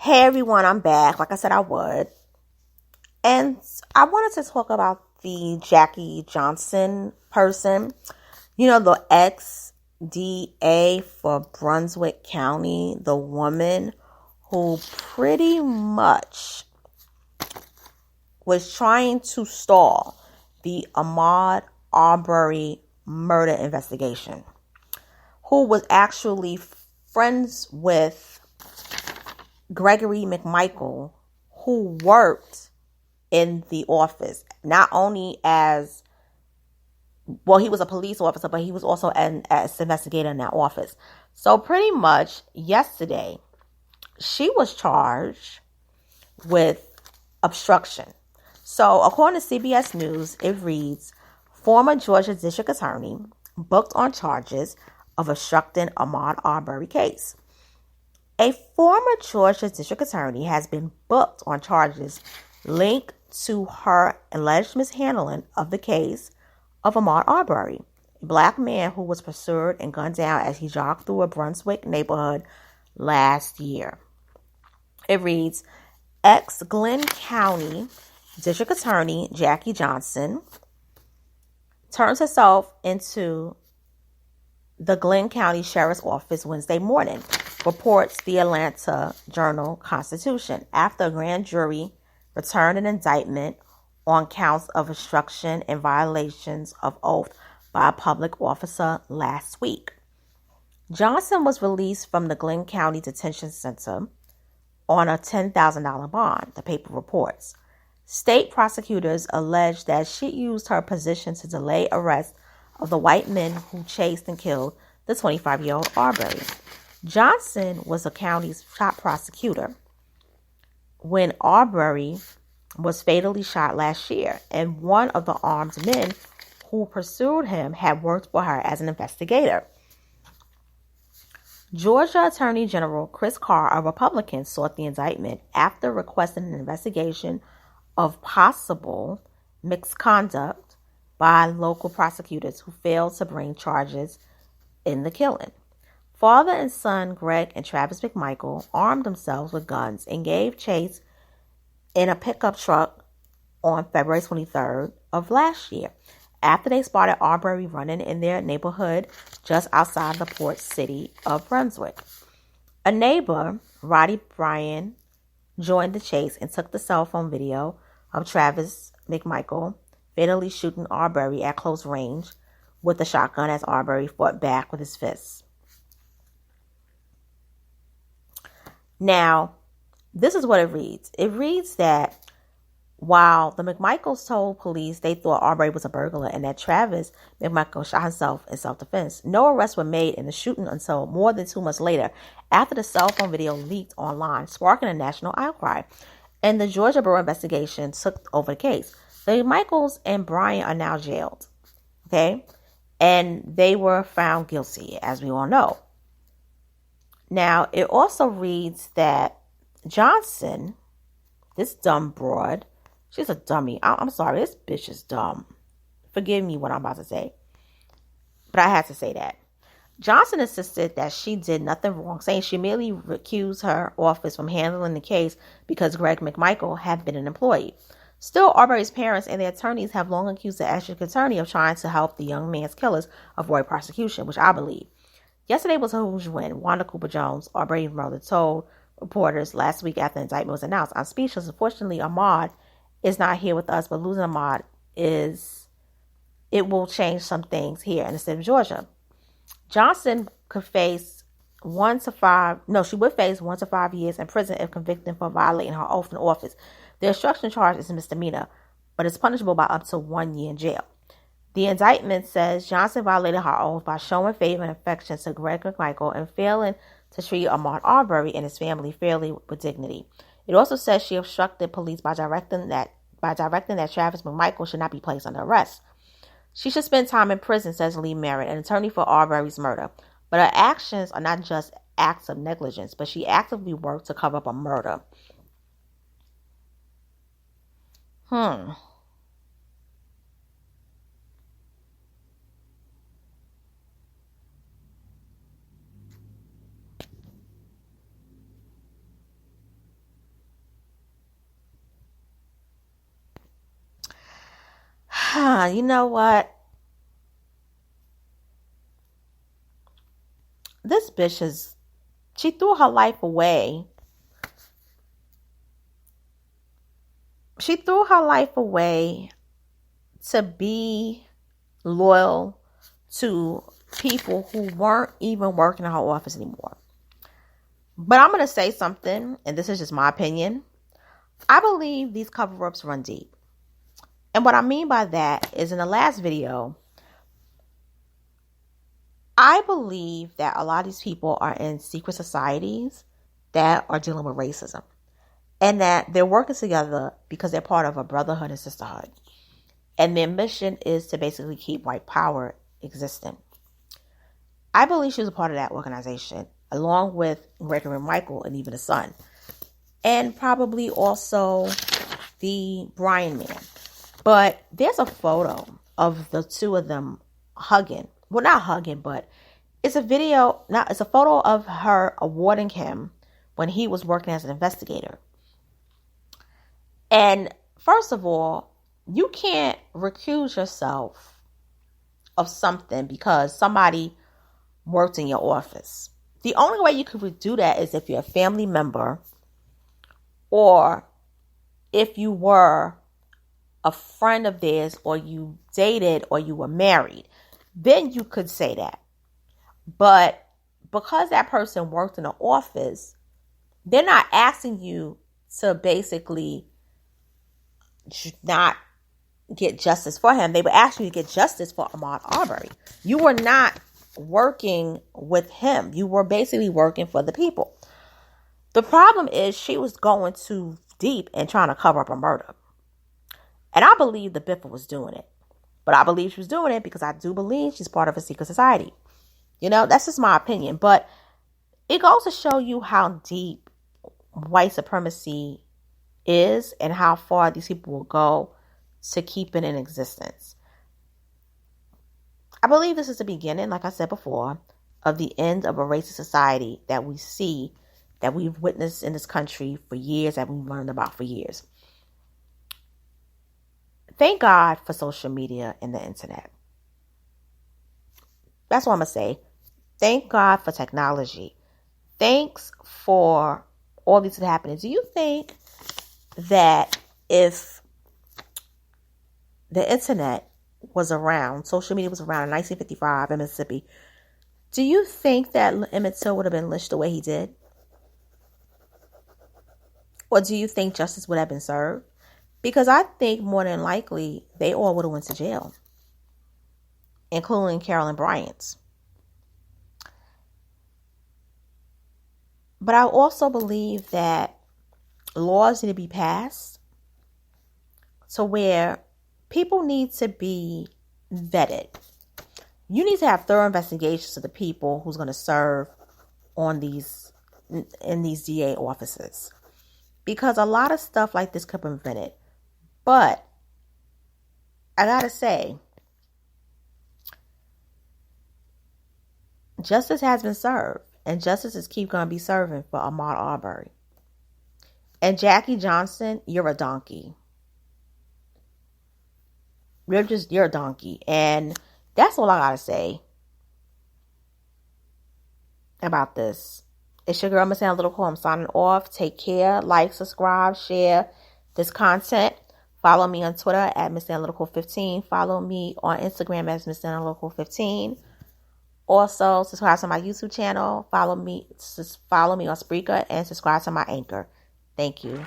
Hey everyone, I'm back. Like I said, I would. And I wanted to talk about the Jackie Johnson person. The ex DA for Brunswick County, the woman who pretty much was trying to stall the Ahmaud Arbery murder investigation, who was actually friends with Gregory McMichael, who worked in the office, not only as, well, he was a police officer, but he was also an investigator in that office. So pretty much yesterday, she was charged with obstruction. So according to CBS News, it reads, former Georgia District Attorney booked on charges of obstructing Ahmaud Arbery case. A former Georgia District Attorney has been booked on charges linked to her alleged mishandling of the case of Ahmaud Arbery, a black man who was pursued and gunned down as he jogged through a Brunswick neighborhood last year. It reads, ex-Glynn County District Attorney Jackie Johnson turns herself into the Glynn County Sheriff's Office Wednesday morning, reports the Atlanta Journal-Constitution, after a grand jury returned an indictment on counts of obstruction and violations of oath by a public officer last week. Johnson was released from the Glynn County Detention Center on a $10,000 bond, the paper reports. State prosecutors allege that she used her position to delay arrest of the white men who chased and killed the 25-year-old Arbery. Johnson was the county's top prosecutor when Arbery was fatally shot last year, and one of the armed men who pursued him had worked for her as an investigator. Georgia Attorney General Chris Carr, a Republican, sought the indictment after requesting an investigation of possible misconduct by local prosecutors who failed to bring charges in the killing. Father and son Greg and Travis McMichael armed themselves with guns and gave chase in a pickup truck on February 23rd of last year, after they spotted Arbery running in their neighborhood just outside the port city of Brunswick. A neighbor, Roddy Bryan, joined the chase and took the cell phone video of Travis McMichael fatally shooting Arbery at close range with a shotgun as Arbery fought back with his fists. Now, this is what it reads. It reads that while the McMichaels told police they thought Arbery was a burglar and that Travis McMichael shot himself in self-defense, no arrests were made in the shooting until more than 2 months later, after the cell phone video leaked online, sparking a national outcry, and the Georgia Bureau investigation took over the case. The McMichaels and Bryan are now jailed, okay? And they were found guilty, as we all know. Now, it also reads that Johnson, this dumb broad, she's a dummy. I'm sorry, this bitch is dumb. Forgive me what I'm about to say, but I had to say that. Johnson insisted that she did nothing wrong, saying she merely recused her office from handling the case because Greg McMichael had been an employee. Still, Arbery's parents and their attorneys have long accused the district attorney of trying to help the young man's killers avoid prosecution, which I believe. Yesterday was a huge win. Wanda Cooper Jones, Arbery's mother, told reporters last week after the indictment was announced, "I'm speechless. Unfortunately, Ahmaud is not here with us, but losing Ahmaud it will change some things here in the state of Georgia." Johnson could face she would face 1 to 5 years in prison if convicted for violating her oath in office. The obstruction charge is a misdemeanor, but it's punishable by up to 1 year in jail. The indictment says Johnson violated her oath by showing favor and affection to Greg McMichael and failing to treat Ahmaud Arbery and his family fairly with dignity. It also says she obstructed police by directing that Travis McMichael should not be placed under arrest. She should spend time in prison, says Lee Merritt, an attorney for Arbery's murder. But her actions are not just acts of negligence, but she actively worked to cover up a murder. You know what? This bitch she threw her life away. She threw her life away to be loyal to people who weren't even working in her office anymore. But I'm going to say something, and this is just my opinion. I believe these cover-ups run deep. And what I mean by that is, in the last video, I believe that a lot of these people are in secret societies that are dealing with racism. And that they're working together because they're part of a brotherhood and sisterhood. And their mission is to basically keep white power existing. I believe she was a part of that organization, along with Gregory Michael and even the son. And probably also the Brian man. But there's a photo of the two of them hugging. Well, not hugging, but it's a video. It's a photo of her awarding him when he was working as an investigator. And first of all, you can't recuse yourself of something because somebody worked in your office. The only way you could do that is if you're a family member or if you were a friend of theirs or you dated or you were married. Then you could say that. But because that person worked in an office, they're not asking you to basically not get justice for him. They were asking you to get justice for Ahmaud Arbery. You were not working with him. You were basically working for the people. The problem is she was going too deep and trying to cover up a murder. And I believe the Biffa was doing it. But I believe she was doing it because I do believe she's part of a secret society. You know, that's just my opinion. But it goes to show you how deep white supremacy is and how far these people will go to keep it in existence. I believe this is the beginning, like I said before, of the end of a racist society that we see, that we've witnessed in this country for years, that we've learned about for years. Thank God for social media and the internet. That's what I'm going to say. Thank God for technology. Thanks for all these happening. Do you think that if the internet was around, social media was around in 1955 in Mississippi, do you think that Emmett Till would have been lynched the way he did? Or do you think justice would have been served? Because I think more than likely they all would have went to jail, including Carolyn Bryant. But I also believe that laws need to be passed to where people need to be vetted. You need to have thorough investigations of the people who's going to serve on in these DA offices. Because a lot of stuff like this could be prevented. But I got to say, justice has been served. And justice is keep going to be serving for Ahmaud Arbery. And Jackie Johnson, you're a donkey. You're a donkey. And that's all I got to say about this. It's your girl, Miss Analytical. I'm signing off. Take care. Like, subscribe, share this content. Follow me on Twitter at Miss Analytical 15. Follow me on Instagram as Miss Analytical 15. Also, subscribe to my YouTube channel. Follow me on Spreaker and subscribe to my Anchor. Thank you.